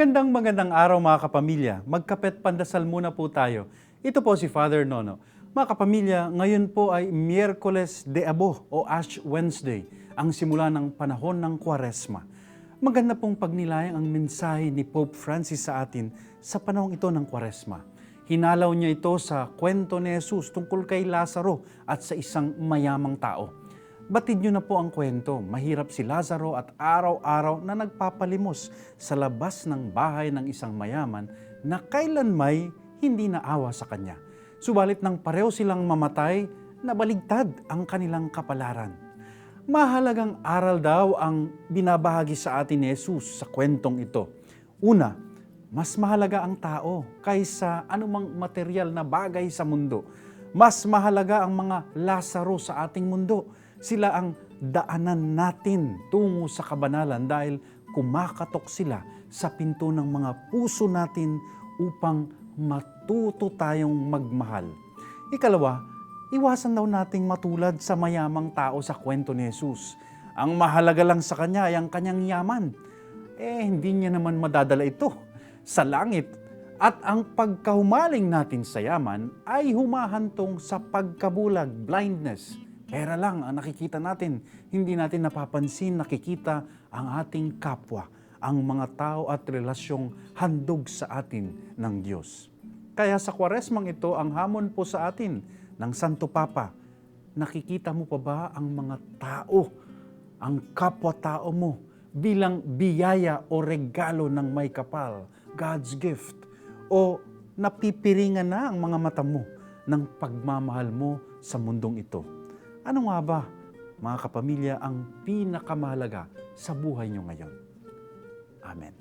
Magandang araw mga kapamilya. Magkapet pandasal muna po tayo. Ito po si Father Nono. Mga kapamilya, ngayon po ay Miyerkules de Abo o Ash Wednesday, ang simula ng panahon ng Kwaresma. Maganda pong pagnilayang ang mensahe ni Pope Francis sa atin sa panahong ito ng Kwaresma. Hinalaw niya ito sa kwento ni Jesus tungkol kay Lazaro at sa isang mayamang tao. Batid niyo na po ang kwento. Mahirap si Lazaro at araw-araw na nagpapalimos sa labas ng bahay ng isang mayaman na kailanmay hindi naawa sa kanya. Subalit nang pareho silang mamatay, nabaligtad ang kanilang kapalaran. Mahalagang aral daw ang binabahagi sa atin ni Jesus sa kwentong ito. Una, mas mahalaga ang tao kaysa anumang material na bagay sa mundo. Mas mahalaga ang mga Lazaro sa ating mundo. Sila ang daanan natin tungo sa kabanalan dahil kumakatok sila sa pinto ng mga puso natin upang matuto tayong magmahal. Ikalawa, iwasan daw nating matulad sa mayamang tao sa kwento ni Jesus. Ang mahalaga lang sa kanya ay ang kanyang yaman. Hindi niya naman madadala ito sa langit. At ang pagkahumaling natin sa yaman ay humahantong sa pagkabulag, blindness. Pera lang ang nakikita natin, hindi natin napapansin, nakikita ang ating kapwa, ang mga tao at relasyong handog sa atin ng Diyos. Kaya sa Kwaresmang ito, ang hamon po sa atin ng Santo Papa, nakikita mo pa ba ang mga tao, ang kapwa-tao mo, bilang biyaya o regalo ng may kapal, God's gift, o napipiringan na ang mga mata mo ng pagmamahal mo sa mundong ito? Ano nga ba, mga kapamilya, ang pinakamahalaga sa buhay nyo ngayon? Amen.